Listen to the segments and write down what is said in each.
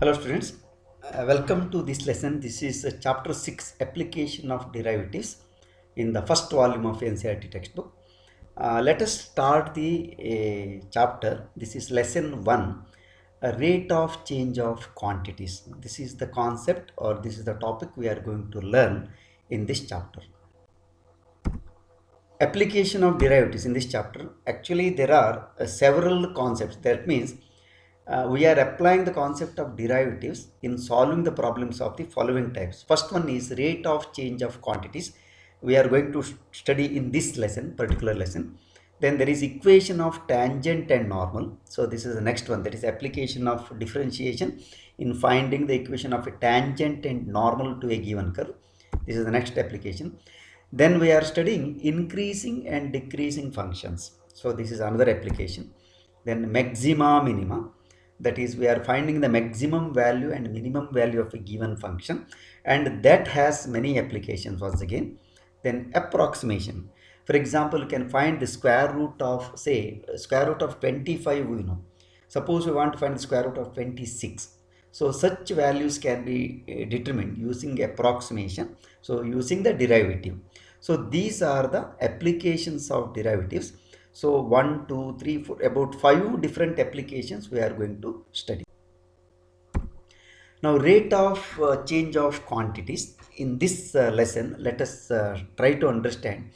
Hello students, welcome to this lesson. This is chapter 6 application of derivatives in the first volume of NCERT textbook. Let us start the chapter. This is lesson 1, a rate of change of quantities. This is the concept or this is the topic we are going to learn in this chapter. Application of derivatives in this chapter, actually there are several concepts. That means we are applying the concept of derivatives in solving the problems of the following types. First one is rate of change of quantities. We are going to study in this particular lesson. Then there is equation of tangent and normal. So this is the next one, that is application of differentiation in finding the equation of a tangent and normal to a given curve. This is the next application. Then we are studying increasing and decreasing functions. So this is another application. Then maxima minima, that is we are finding the maximum value and minimum value of a given function, and that has many applications once again. Then approximation. For example, you can find the square root of, say, square root of 25 we know. Suppose we want to find the square root of 26. So such values can be determined using approximation. So using the derivative. So these are the applications of derivatives. So 1, 2, 3, 4, about 5 different applications we are going to study. Now rate of change of quantities. In this lesson, let us try to understand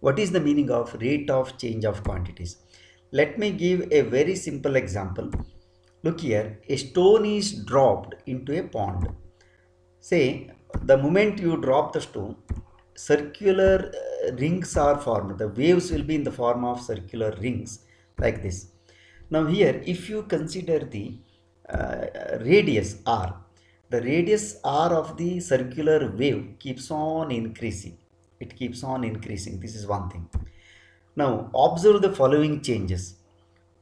what is the meaning of rate of change of quantities. Let me give a very simple example. Look here, a stone is dropped into a pond. Say, the moment you drop the stone, circular rings are formed. The waves will be in the form of circular rings like this. Now here, if you consider the radius r, the radius r of the circular wave keeps on increasing. It keeps on increasing. This is one thing. Now observe the following changes.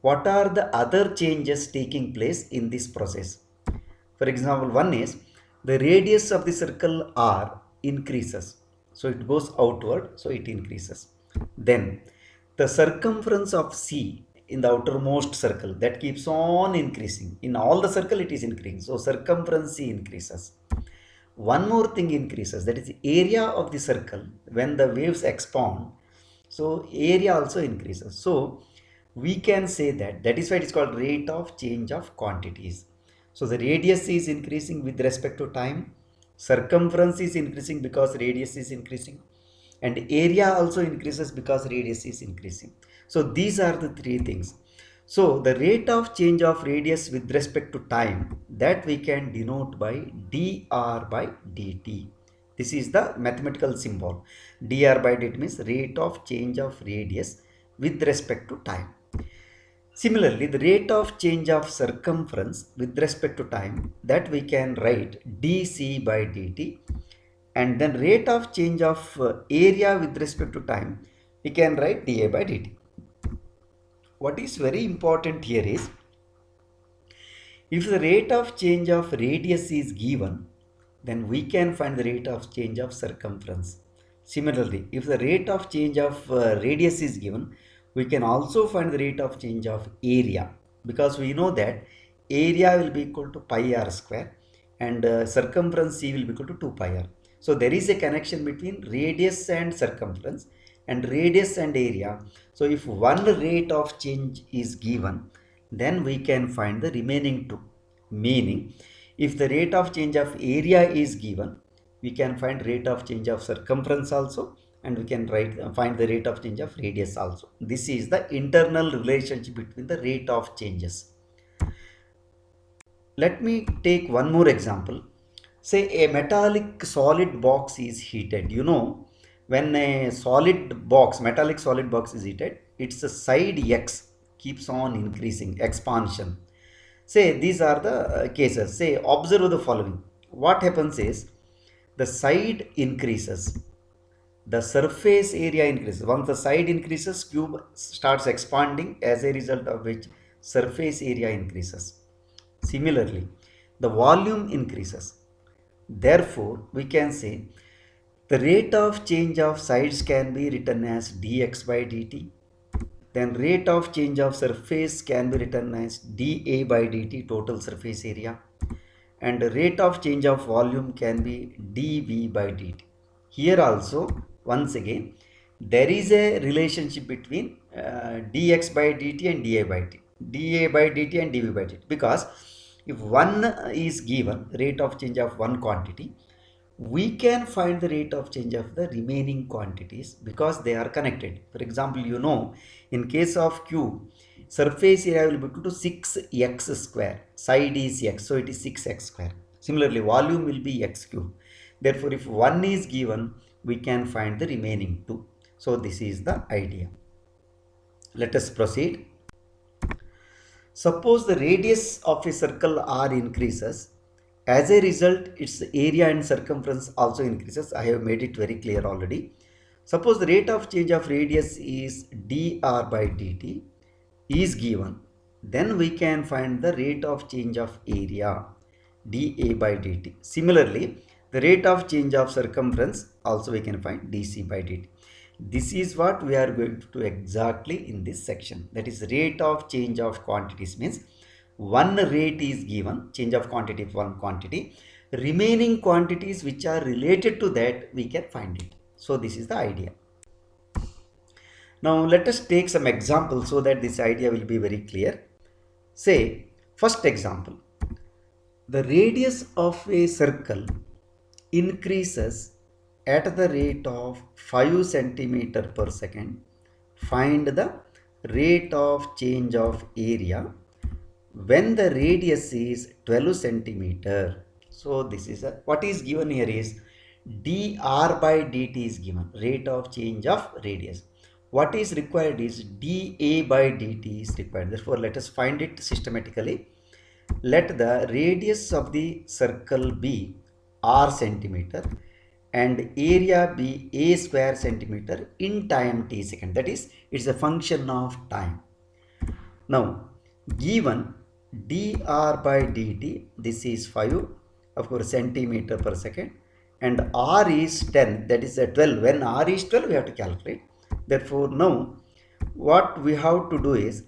What are the other changes taking place in this process? For example, one is the radius of the circle r increases. So it goes outward, so it increases. Then the circumference of C in the outermost circle, that keeps on increasing. In all the circle it is increasing. So circumference C increases. One more thing increases, that is the area of the circle when the waves expand. So area also increases. So we can say that is why it is called rate of change of quantities. So the radius is increasing with respect to time, circumference is increasing because radius is increasing, and area also increases because radius is increasing. So these are the three things. So the rate of change of radius with respect to time, that we can denote by dr by dt. This is the mathematical symbol. Dr by dt means rate of change of radius with respect to time. Similarly, the rate of change of circumference with respect to time, that we can write dc by dt, and then rate of change of area with respect to time, we can write dA by dt. What is very important here is, if the rate of change of radius is given, then we can find the rate of change of circumference. Similarly, if the rate of change of radius is given, we can also find the rate of change of area, because we know that area will be equal to pi r square and circumference C will be equal to 2 pi r. So there is a connection between radius and circumference and radius and area. So if one rate of change is given, then we can find the remaining two. Meaning, if the rate of change of area is given, we can find rate of change of circumference also, and we can find the rate of change of radius also. This is the internal relationship between the rate of changes. Let me take one more example. Say a metallic solid box is heated. You know, when a metallic solid box is heated, its side x keeps on increasing, expansion. Say these are the cases. Say observe the following. What happens is, the side increases, the surface area increases. Once the side increases, cube starts expanding, as a result of which surface area increases. Similarly, the volume increases. Therefore, we can say the rate of change of sides can be written as dx by dt. Then rate of change of surface can be written as dA by dt, total surface area. and rate of change of volume can be dV by dt. Here also, once again, there is a relationship between dx by dt and dA by dt and dV by dt, because if one is given rate of change of one quantity, we can find the rate of change of the remaining quantities because they are connected. For example, in case of cube, surface area will be equal to 6x square, side is x, so it is 6x square. Similarly, volume will be x cube. Therefore, if one is given, we can find the remaining two. So this is the idea. Let us proceed. Suppose the radius of a circle R increases. As a result, its area and circumference also increases. I have made it very clear already. Suppose the rate of change of radius is dr by dt is given. Then we can find the rate of change of area dA by dt. Similarly, the rate of change of circumference also we can find dc by dt. This is what we are going to do exactly in this section. That is, rate of change of quantities means one rate is given, change of quantity of one quantity. Remaining quantities which are related to that, we can find it. So this is the idea. Now let us take some examples so that this idea will be very clear. Say, first example, the radius of a circle increases at the rate of 5 centimeter per second. Find the rate of change of area when the radius is 12 centimeter. So this is what is given here is dr by dt is given, rate of change of radius. What is required is dA by dt is required. Therefore, let us find it systematically. Let the radius of the circle be r centimeter and area be a square centimeter in time t second. That is, it's a function of time. Now, given dr by dt, this is 5, of course, centimeter per second, and r is 10, that is a 12. When r is 12, we have to calculate. Therefore, now what we have to do is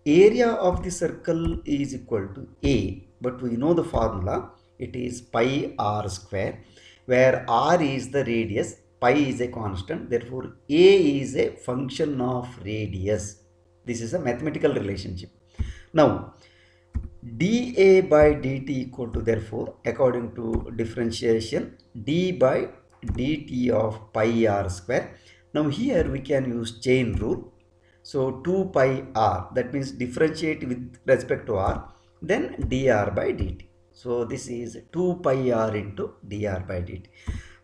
area of the circle is equal to a, but we know the formula, it is pi r square, where r is the radius, pi is a constant, therefore a is a function of radius. This is a mathematical relationship. Now, dA by dt equal to, therefore, according to differentiation, d by dt of pi r square. Now here we can use chain rule. So 2 pi r, that means differentiate with respect to r, then dr by dt. So this is 2 pi r into dr by dt.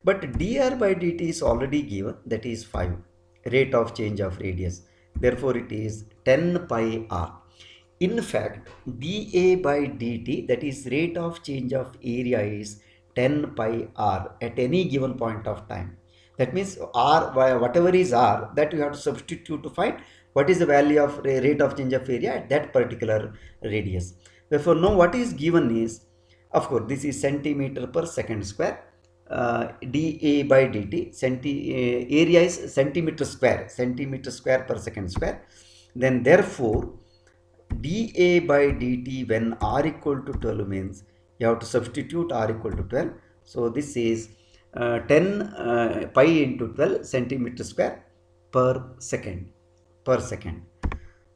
But dr by dt is already given, that is 5, rate of change of radius. Therefore it is 10 pi r. In fact, dA by dt, that is rate of change of area, is 10 pi r at any given point of time. That means r, whatever is r, that you have to substitute to find what is the value of rate of change of area at that particular radius. Therefore, now what is given is, of course, this is centimeter per second square. dA by dt, area is centimeter square per second square. Then therefore, dA by dt when r equal to 12 means you have to substitute r equal to 12. So this is 10 pi into 12 centimeter square per second.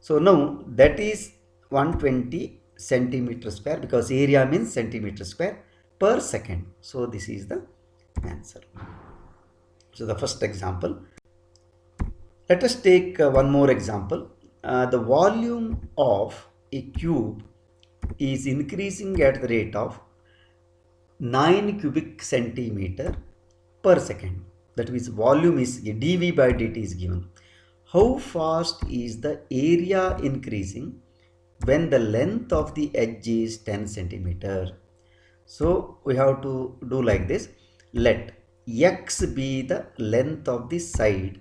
So now that is 120 centimeter square, because area means centimeter square per second. So this is the answer. So the first example. Let us take one more example. The volume of a cube is increasing at the rate of 9 cubic centimeter per second. That means volume is dV by dt is given. How fast is the area increasing when the length of the edge is 10 centimeter? So we have to do like this. Let x be the length of the side,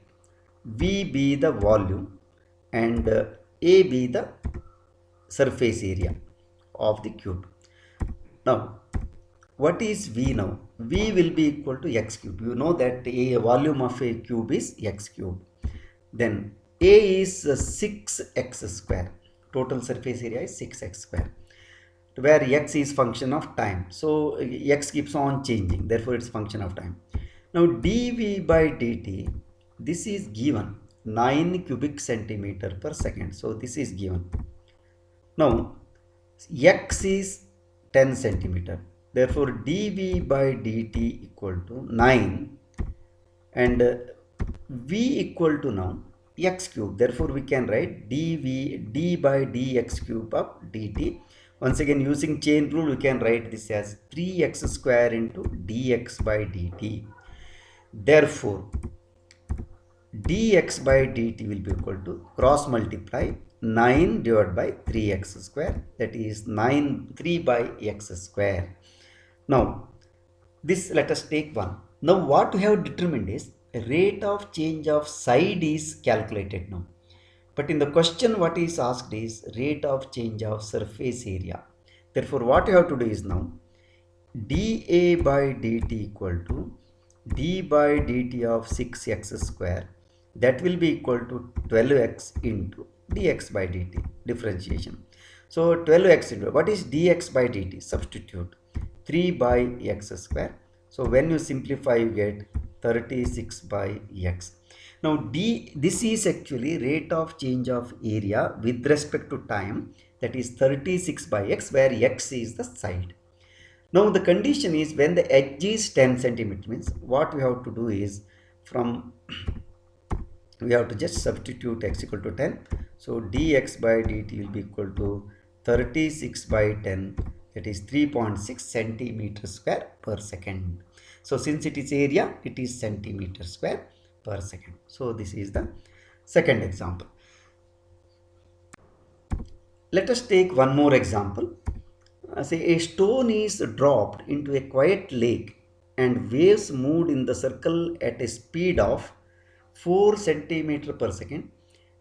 v be the volume, and a be the surface area of the cube. Now, what is v now? V will be equal to x cube. You know that a volume of a cube is x cube. Then a is 6x square. Total surface area is 6x square. where x is function of time. So x keeps on changing, therefore it's function of time. Now dv by dt, this is given 9 cubic centimeter per second. So this is given. Now x is 10 centimeter, therefore dv by dt equal to 9, and v equal to now x cube, therefore we can write dv d by dx cube of dt. Once again, using chain rule, we can write this as 3x square into dx by dt. Therefore dx by dt will be equal to cross multiply 9 divided by 3x square, that is 3 by x square. Now this, let us take one. Now what we have determined is rate of change of side is calculated now, but in the question what is asked is rate of change of surface area. Therefore what you have to do is now dA by dt equal to d by dt of 6x square, that will be equal to 12x into dx by dt, differentiation. So 12x into, what is dx by dt? Substitute 3 by x square. So when you simplify, you get 36 by x. Now this is actually rate of change of area with respect to time, that is 36 by x, where x is the side. Now the condition is when the edge is 10 centimeter, means what we have to do is from we have to just substitute x equal to 10. So dx by dt will be equal to 36 by 10, that is 3.6 centimeter square per second. So since it is area, it is centimeter square per second. So this is the second example. Let us take one more example. Say a stone is dropped into a quiet lake and waves moved in the circle at a speed of 4 centimeter per second.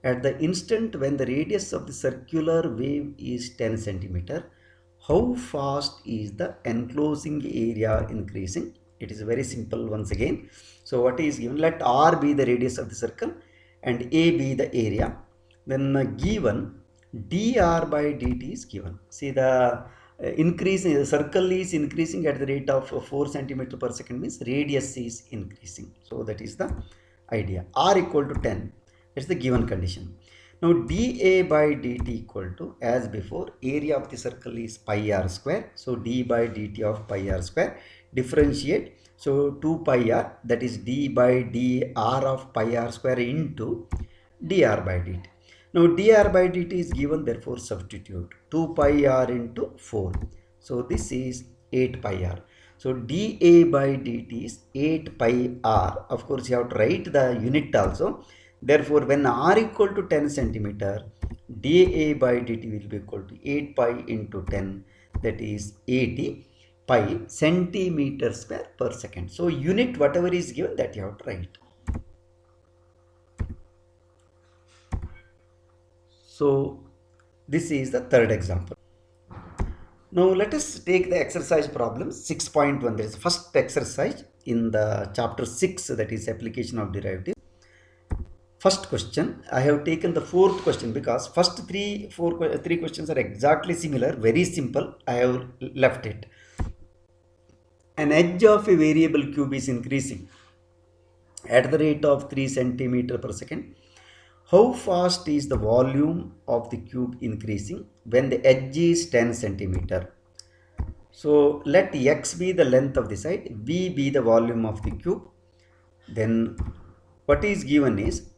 At the instant when the radius of the circular wave is 10 centimeter, how fast is the enclosing area increasing? It is very simple once again. So what is given? Let r be the radius of the circle and a be the area. Then given dr by dt is given. See the increasing, the circle is increasing at the rate of 4 centimeter per second, means radius is increasing. So that is the idea. R equal to 10, that's the given condition. Now dA by dt equal to, as before, area of the circle is pi r square. So d by dt of pi r square, differentiate. So 2 pi r, that is d by dr of pi r square into dr by dt. Now dr by dt is given, therefore substitute 2 pi r into 4. So this is 8 pi r. So dA by dt is 8 pi r. Of course you have to write the unit also. Therefore when r equal to 10 centimeter, dA by dt will be equal to 8 pi into 10, that is 80 pi centimeter square per second. So unit whatever is given, that you have to write. So this is the third example. Now let us take the exercise problem 6.1. There is first exercise in the chapter 6, that is application of derivative. First question, I have taken the fourth question because first three questions are exactly similar, very simple. I have left it. An edge of a variable cube is increasing at the rate of 3 centimeter per second. How fast is the volume of the cube increasing when the edge is 10 centimeter? So let x be the length of the side, v be the volume of the cube. Then what is given is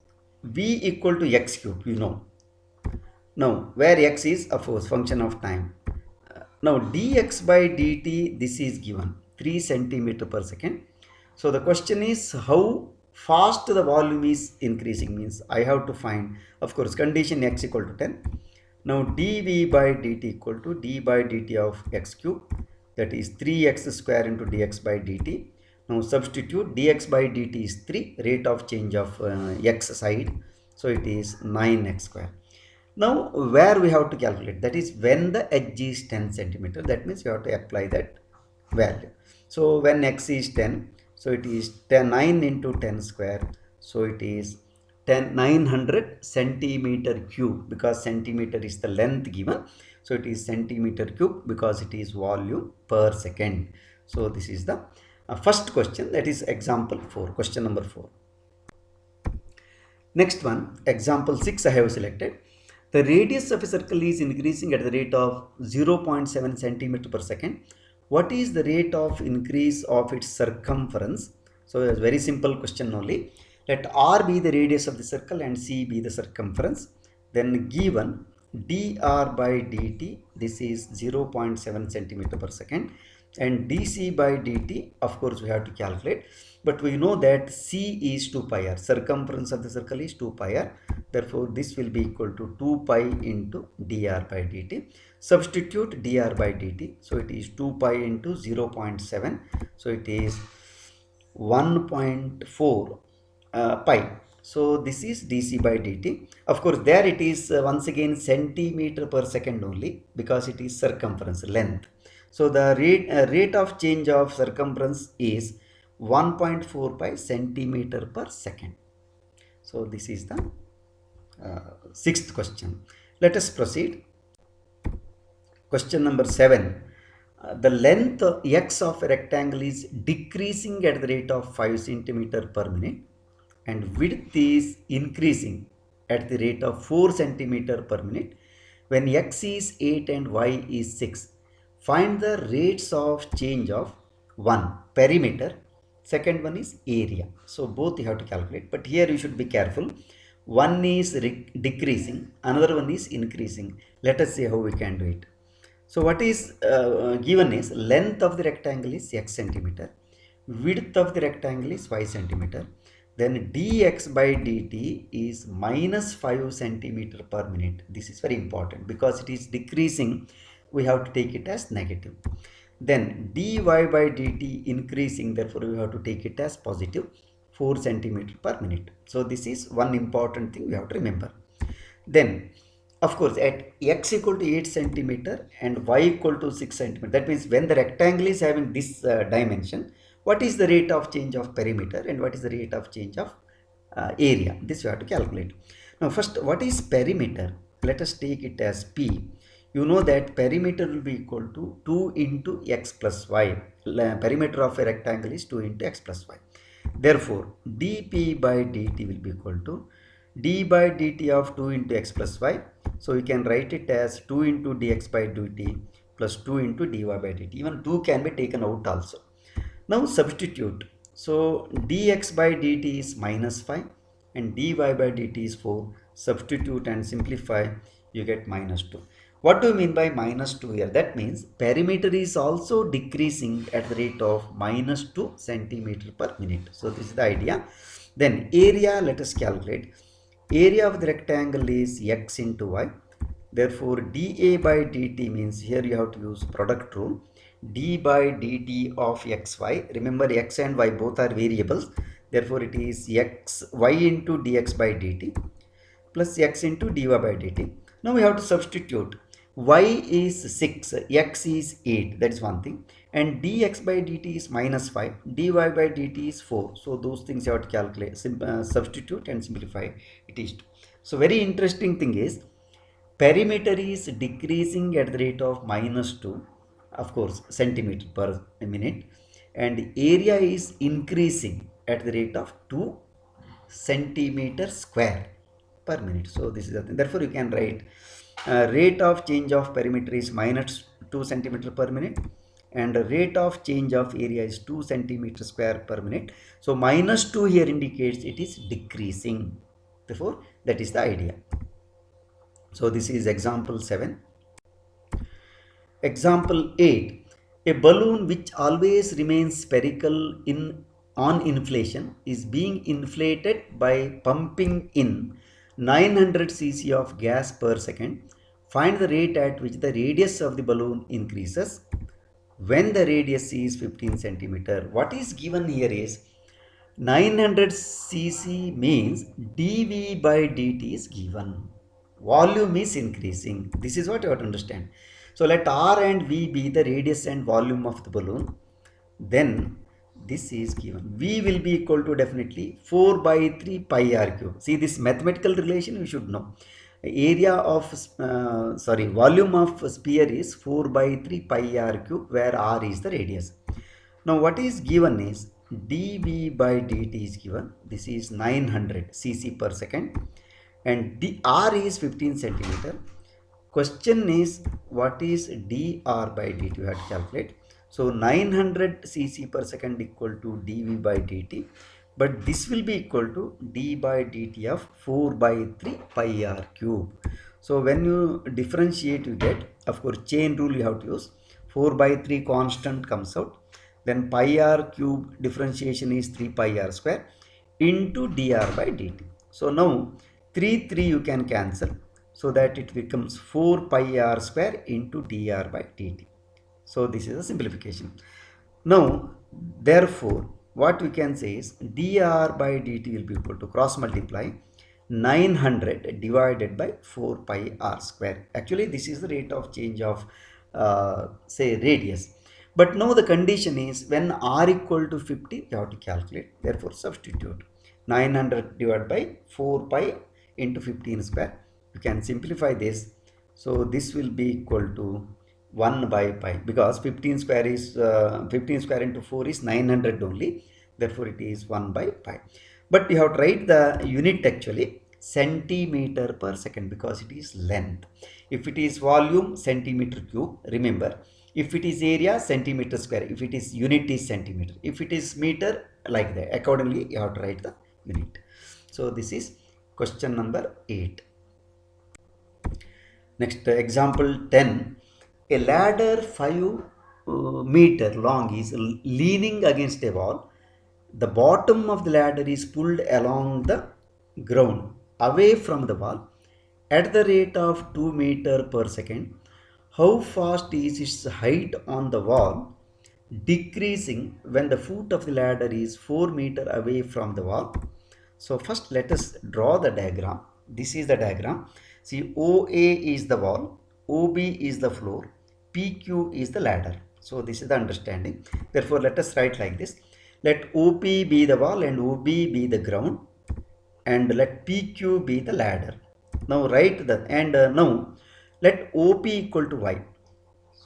v equal to x cube, you know. Now where x is of course function of time. Now dx by dt, this is given 3 centimeter per second. So the question is how fast the volume is increasing, means I have to find, of course, condition x equal to 10. Now dv by dt equal to d by dt of x cube, that is 3x square into dx by dt. Now substitute dx by dt is 3, rate of change of x side, so it is 9x square. Now where we have to calculate, that is when the edge is 10 centimeter, that means you have to apply that value. So when x is 10, so it is 9 into 10 square, so it is 900 centimeter cube, because centimeter is the length given. So it is centimeter cube because it is volume per second. So this is the first question, that is example 4, question number 4. Next one, example 6 I have selected. The radius of a circle is increasing at the rate of 0.7 centimeter per second. What is the rate of increase of its circumference? So it's a very simple question only. Let R be the radius of the circle and C be the circumference. Then given dr by dt, this is 0.7 centimeter per second, and dc by dt, of course we have to calculate, but we know that c is 2 pi r, circumference of the circle is 2 pi r, therefore this will be equal to 2 pi into dr by dt. Substitute dr by dt, so it is 2 pi into 0.7, so it is 1.4 pi. So this is dc by dt. Of course there it is once again centimeter per second only, because it is circumference, length. So the rate of change of circumference is 1.4 pi centimeter per second. So this is the sixth question. Let us proceed. Question number 7. The length x of a rectangle is decreasing at the rate of 5 centimeter per minute, and width is increasing at the rate of 4 centimeter per minute when x is 8 and y is 6. Find the rates of change of 1 perimeter, second one is area. So both you have to calculate, but here you should be careful. One is decreasing, another one is increasing. Let us see how we can do it. So what is given is length of the rectangle is x centimeter, width of the rectangle is 5 centimeter, then dx by dt is minus 5 centimeter per minute. This is very important because it is decreasing, we have to take it as negative. Then dy by dt increasing, therefore we have to take it as positive, 4 centimeter per minute. So this is one important thing we have to remember. Then of course at x equal to 8 centimeter and y equal to 6 centimeter, that means when the rectangle is having this dimension, what is the rate of change of perimeter and what is the rate of change of area? This you have to calculate. Now first, what is perimeter? Let us take it as p. You know that perimeter will be equal to 2 into x plus y. Perimeter of a rectangle is 2 into x plus y. Therefore dp by dt will be equal to d by dt of 2 into x plus y. So you can write it as 2 into dx by dt plus 2 into dy by dt. Even 2 can be taken out also. Now substitute. So dx by dt is minus 5 and dy by dt is 4. Substitute and simplify, you get minus 2. What do you mean by minus 2 here? That means perimeter is also decreasing at the rate of minus 2 centimeter per minute. So this is the idea. Then area, let us calculate. Area of the rectangle is x into y. Therefore dA by dt means, here you have to use product rule. D by dt of xy. Remember x and y both are variables. Therefore it is y into dx by dt plus x into dy by dt. Now we have to substitute. Y is 6, x is 8, that is one thing, and dx by dt is minus 5, dy by dt is 4. So those things you have to calculate, substitute and simplify, it is 2. So very interesting thing is perimeter is decreasing at the rate of minus 2, of course, centimeter per minute, and area is increasing at the rate of 2 centimeter square per minute. So this is the thing. Therefore you can write rate of change of perimeter is minus 2 centimeter per minute and rate of change of area is 2 centimeter square per minute. So minus 2 here indicates it is decreasing. Therefore that is the idea. So this is example 7. Example 8. A balloon which always remains spherical on inflation is being inflated by pumping in 900 cc of gas per second. Find the rate at which the radius of the balloon increases when the radius is 15 centimeter. What is given here is 900 cc means dV by dt is given. Volume is increasing. This is what you have to understand. So let R and V be the radius and volume of the balloon. Then this is given. V will be equal to definitely 4 by 3 pi r cube. See this mathematical relation you should know. area of volume of sphere is 4 by 3 pi r cube, where r is the radius. Now what is given is dv by dt is given. This is 900 cc per second and r is 15 centimeter. Question is, what is dr by dt? You have to calculate. So 900 cc per second equal to dv by dt, but this will be equal to d by dt of 4 by 3 pi r cube. So when you differentiate, you get, of course, chain rule you have to use. 4 by 3 constant comes out, then pi r cube differentiation is 3 pi r square into dr by dt. So now 3 you can cancel, so that it becomes 4 pi r square into dr by dt. So this is a simplification. Now therefore what we can say is dr by dt will be equal to, cross multiply, 900 divided by 4 pi r square. Actually this is the rate of change of say radius. But now the condition is when r equal to 50, you have to calculate. Therefore substitute 900 divided by 4 pi into 15 square. You can simplify this. So this will be equal to 1 by pi, because 15 square is 15 square into 4 is 900 only. Therefore it is 1 by pi. But you have to write the unit actually centimeter per second, because it is length. If it is volume, centimeter cube, remember. If it is area, centimeter square. If it is unit, is centimeter. If it is meter, like that. Accordingly you have to write the unit. So this is question number 8. Next example 10. A ladder 5 meter long is leaning against a wall. The bottom of the ladder is pulled along the ground away from the wall at the rate of 2 meter per second. How fast is its height on the wall decreasing when the foot of the ladder is 4 meter away from the wall? So first let us draw the diagram. This is the diagram. See, OA is the wall, OB is the floor, PQ is the ladder. So this is the understanding. Therefore let us write like this. Let OP be the wall and OB be the ground, and let PQ be the ladder. Now write the, and now let OP equal to y.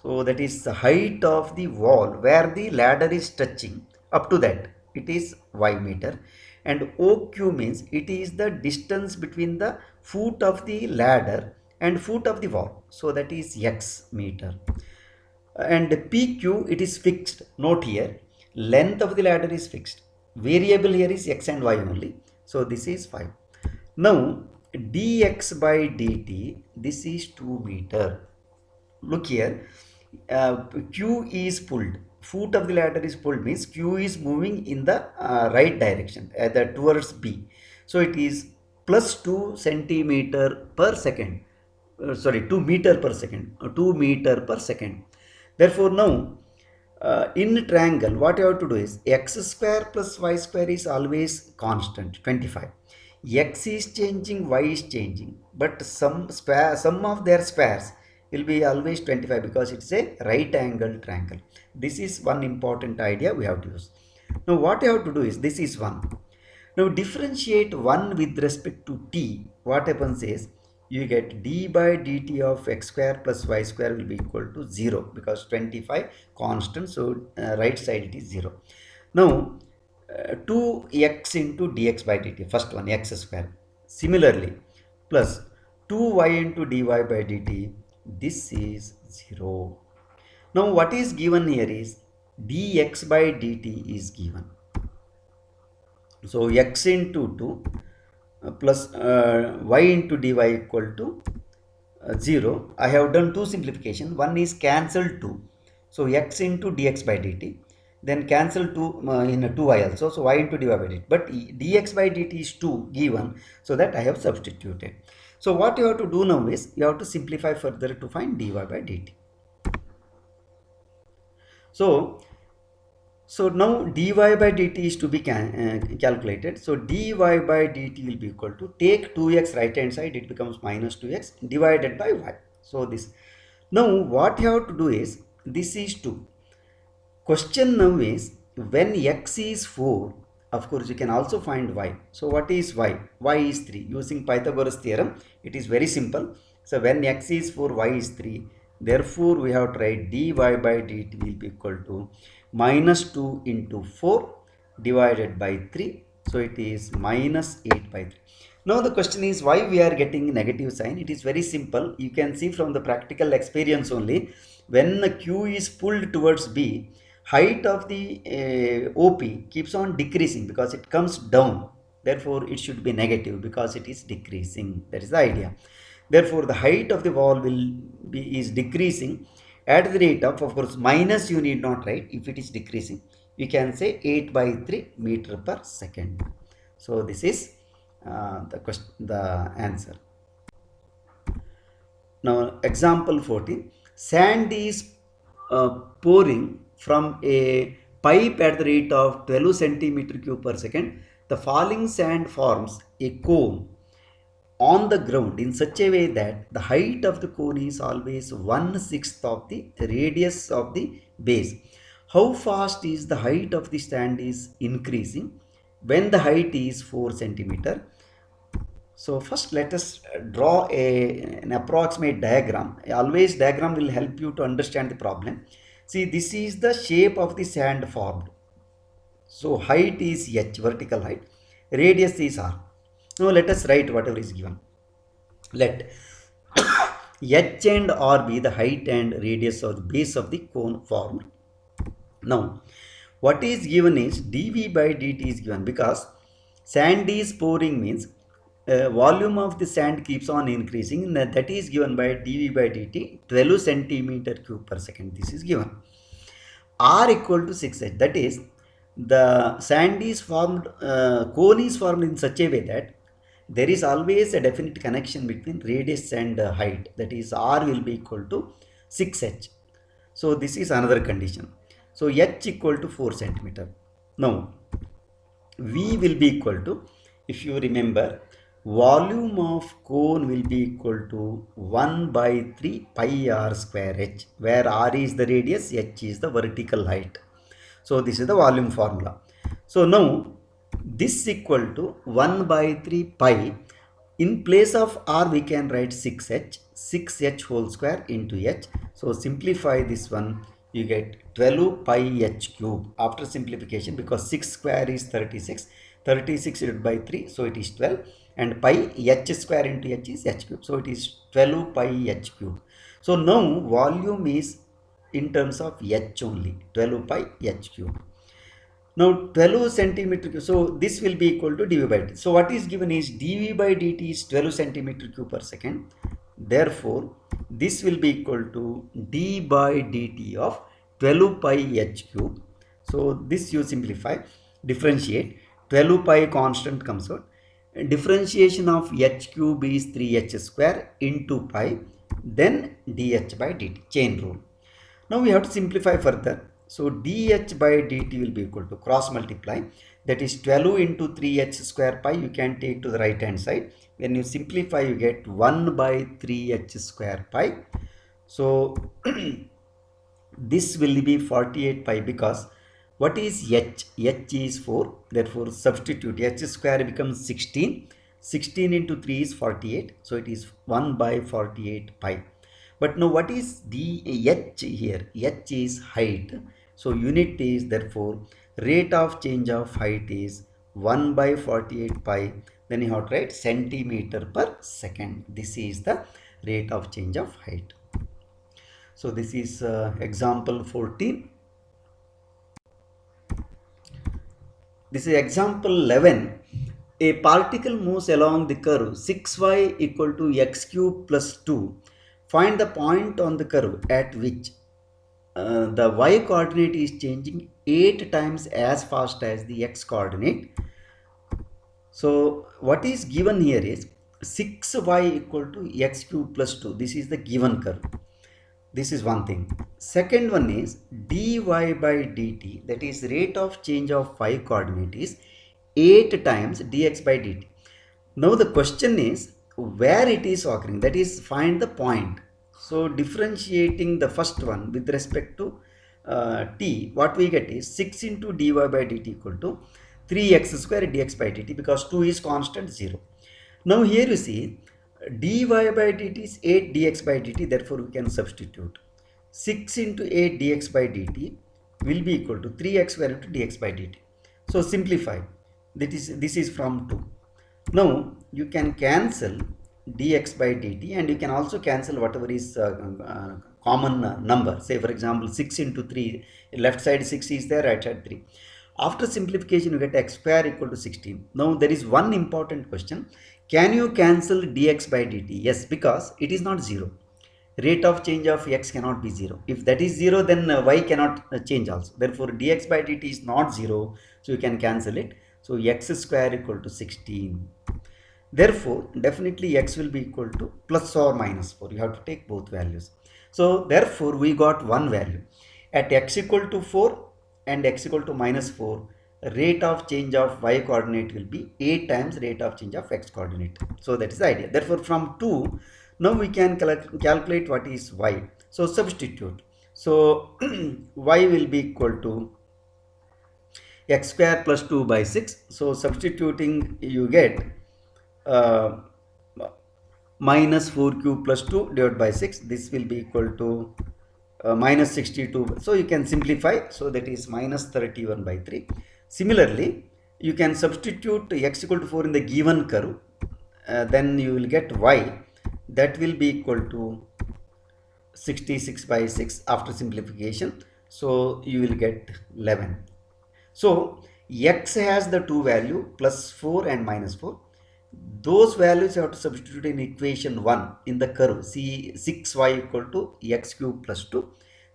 So that is the height of the wall where the ladder is touching. Up to that it is y meter, and OQ means it is the distance between the foot of the ladder and foot of the wall. So that is x meter. And PQ, it is fixed. Note here, length of the ladder is fixed. Variable here is x and y only. So this is 5. Now dx by dt, this is 2 meter. Look here, q is pulled. Foot of the ladder is pulled means q is moving in the right direction, towards b. So it is plus 2 centimeter per second. 2 meter per second. 2 meter per second. Therefore now in triangle what you have to do is x square plus y square is always constant 25. X is changing, y is changing, but sum of their squares will be always 25, because it's a right angle triangle. This is one important idea we have to use. Now what you have to do is, this is 1. Now differentiate 1 with respect to t. What happens is, you get d by dt of x square plus y square will be equal to 0, because 25 constant. So right side it is 0. Now 2x into dx by dt, first one, x square. Similarly plus 2y into dy by dt, this is 0. Now what is given here is dx by dt is given. So x into 2 plus y into dy equal to 0. I have done two simplification. One is cancel 2. So x into dx by dt. Then cancel 2 in 2y also. So y into dy by dt. But dx by dt is 2 given. So that I have substituted. So what you have to do now is, you have to simplify further to find dy by dt. So now dy by dt is to be calculated. So dy by dt will be equal to, take 2x right hand side, it becomes minus 2x divided by y. So this. Now what you have to do is, this is 2. Question now is, when x is 4, of course you can also find y. So what is y? Y is 3. Using Pythagoras theorem, it is very simple. So when x is 4, y is 3, therefore we have to write dy by dt will be equal to minus 2 into 4 divided by 3. So it is minus 8 by 3. Now the question is why we are getting negative sign. It is very simple. You can see from the practical experience only. When the q is pulled towards b, height of the OP keeps on decreasing because it comes down. Therefore it should be negative because it is decreasing. That is the idea. Therefore the height of the wall will be is decreasing at the rate of course minus you need not write. If it is decreasing, we can say 8 by 3 meter per second. So this is the answer. Now example 14. Sand is pouring from a pipe at the rate of 12 centimeter cube per second. The falling sand forms a cone on the ground in such a way that the height of the cone is always 1/6 of the radius of the base. How fast is the height of the sand is increasing when the height is 4 centimeter? So first let us draw an approximate diagram. Always diagram will help you to understand the problem. See, this is the shape of the sand formed. So height is h, vertical height, radius is r. Now let us write whatever is given. Let h and r be the height and radius of the base of the cone formed. Now what is given is dv by dt is given because sand is pouring means volume of the sand keeps on increasing. That is given by dv by dt 12 centimeter cube per second. This is given. R equal to 6h. That is the sand is formed, cone is formed in such a way that there is always a definite connection between radius and height. That is R will be equal to 6h. So this is another condition. So h equal to 4 centimeter. Now V will be equal to, if you remember, volume of cone will be equal to 1 by 3 pi r square h, where r is the radius, h is the vertical height. So this is the volume formula. So now this equal to 1 by 3 pi. In place of r we can write 6h whole square into h. So simplify this one, you get 12 pi h cube after simplification, because 6 square is 36 divided by 3, so it is 12, and pi h square into h is h cube, so it is 12 pi h cube. So now volume is in terms of h only, 12 pi h cube. Now 12 centimeter cube, so this will be equal to dv by dt. So what is given is dv by dt is 12 centimeter cube per second. Therefore this will be equal to d by dt of 12 pi h cube. So this you simplify, differentiate, 12 pi constant comes out. Differentiation of h cube is 3h square into pi, then dh by dt, chain rule. Now we have to simplify further. So dh by dt will be equal to cross multiply, that is 12 into 3h square pi, you can take to the right hand side. When you simplify, you get 1 by 3h square pi. So this will be 48 pi, because what is h? H is 4, therefore substitute, h square becomes 16 into 3 is 48, so it is 1 by 48 pi. But now what is the h here? H is height. So unit is, therefore rate of change of height is 1 by 48 pi. Then you have to write centimeter per second. This is the rate of change of height. So this is example 14. This is example 11. A particle moves along the curve 6y equal to x cube plus 2. Find the point on the curve at which the y coordinate is changing 8 times as fast as the x coordinate. So what is given here is 6y equal to x cube plus 2. This is the given curve. This is one thing. Second one is dy by dt, that is rate of change of y coordinate is 8 times dx by dt. Now the question is where it is occurring, that is find the point. So differentiating the first one with respect to t, what we get is 6 into dy by dt equal to 3x square dx by dt, because 2 is constant, 0. Now here you see dy by dt is 8 dx by dt, therefore we can substitute 6 into 8 dx by dt will be equal to 3x square into dx by dt. So simplify, this is from 2. Now you can cancel dx by dt, and you can also cancel whatever is common number. Say for example 6 into 3, left side 6 is there, right side 3. After simplification you get x square equal to 16. Now there is one important question: can you cancel dx by dt? Yes, because it is not 0. Rate of change of x cannot be 0. If that is 0, then y cannot change also. Therefore dx by dt is not 0, so you can cancel it. So x square equal to 16. Therefore definitely x will be equal to plus or minus 4. You have to take both values. So therefore we got one value. At x equal to 4 and x equal to minus 4, rate of change of y coordinate will be 8 times rate of change of x coordinate. So that is the idea. Therefore from 2, now we can calculate what is y. So substitute. So y will be equal to x square plus 2 by 6. So substituting you get uh, minus 4 cube plus 2 divided by 6. This will be equal to minus 62. So you can simplify. So that is minus 31 by 3. Similarly, you can substitute x equal to 4 in the given curve. Then you will get y, that will be equal to 66 by 6 after simplification. So you will get 11. So x has the two value plus 4 and minus 4. Those values you have to substitute in equation 1 in the curve. See 6y equal to x cube plus 2.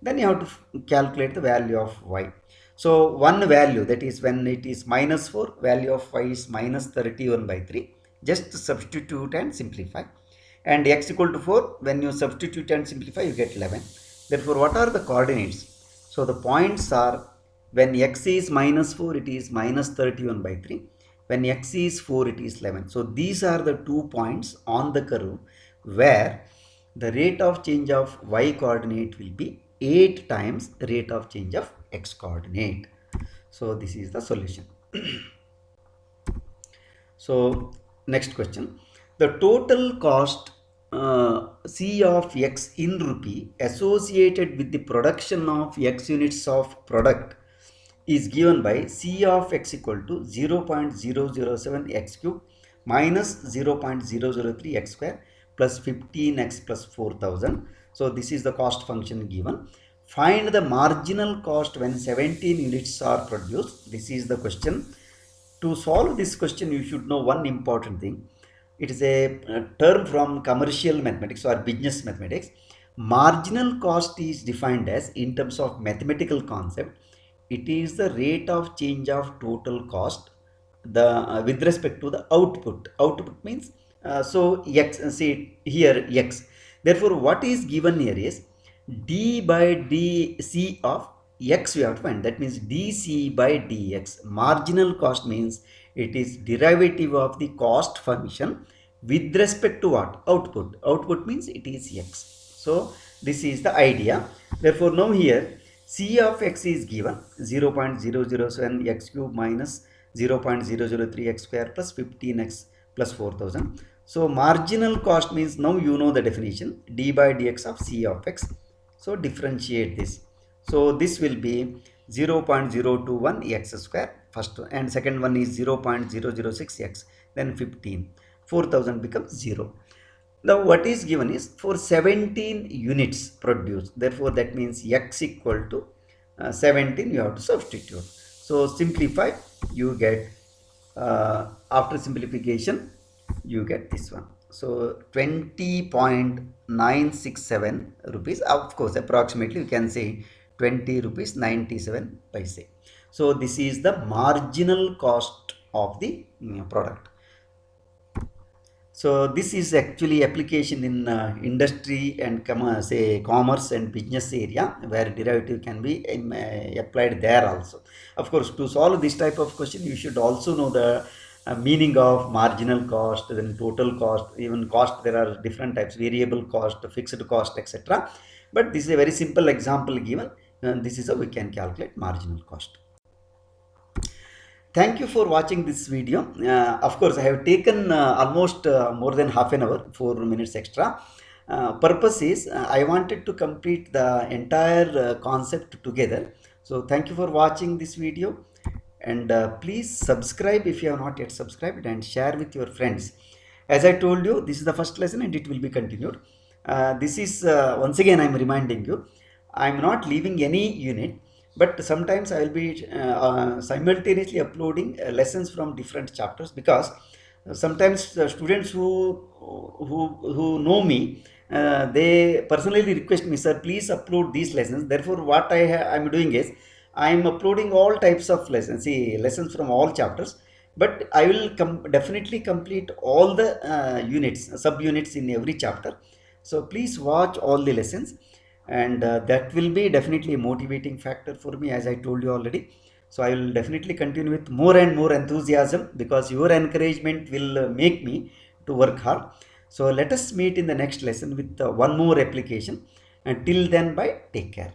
Then you have to calculate the value of y. So one value, that is when it is minus 4, value of y is minus 31 by 3. Just substitute and simplify. And x equal to 4, when you substitute and simplify you get 11. Therefore what are the coordinates? So the points are, when x is minus 4 it is minus 31 by 3. When x is 4 it is 11. So these are the 2 points on the curve where the rate of change of y coordinate will be 8 times rate of change of x coordinate. So this is the solution. So next question: the total cost C of x in rupee associated with the production of x units of product is given by C of x equal to 0.007 x cube minus 0.003 x square plus 15x plus 4000. So this is the cost function given. Find the marginal cost when 17 units are produced. This is the question. To solve this question, you should know one important thing. It is a term from commercial mathematics or business mathematics. Marginal cost is defined as, in terms of mathematical concept, it is the rate of change of total cost with respect to the output. Output means so x, see here x. Therefore what is given here is d by dc of x we have to find. That means dc by dx. Marginal cost means it is derivative of the cost function with respect to what? Output. Output means it is x. So this is the idea. Therefore now here C of x is given 0.007 x cube minus 0.003 x square plus 15x plus 4000. So marginal cost means, now you know the definition, d by dx of C of x. So differentiate this. So this will be 0.021 x square first, and second one is 0.006 x, then 15. 4000 becomes 0. Now what is given is for 17 units produced. Therefore that means x equal to 17 you have to substitute. So simplify, you get after simplification you get this one. So 20.967 rupees, of course approximately you can say 20 rupees 97 paise. So this is the marginal cost of the product. So this is actually application in industry and say commerce and business area, where derivative can be applied there also. Of course, to solve this type of question, you should also know the meaning of marginal cost, then total cost, even cost. There are different types: variable cost, fixed cost, etc. But this is a very simple example given, and this is how we can calculate marginal cost. Thank you for watching this video. Of course, I have taken almost more than half an hour, 4 minutes extra. Purpose is I wanted to complete the entire concept together. So thank you for watching this video, and please subscribe if you have not yet subscribed, and share with your friends. As I told you, this is the first lesson and it will be continued. This is once again I am reminding you, I am not leaving any unit, but sometimes I will be simultaneously uploading lessons from different chapters, because sometimes students who know me, they personally request me, sir, please upload these lessons. Therefore what I'm doing is I am uploading all types of lessons, see, lessons from all chapters, but I will definitely complete all the units, sub units in every chapter. So please watch all the lessons, and that will be definitely a motivating factor for me, as I told you already. So I will definitely continue with more and more enthusiasm, because your encouragement will make me to work hard. So let us meet in the next lesson with one more application. Until then, bye, take care.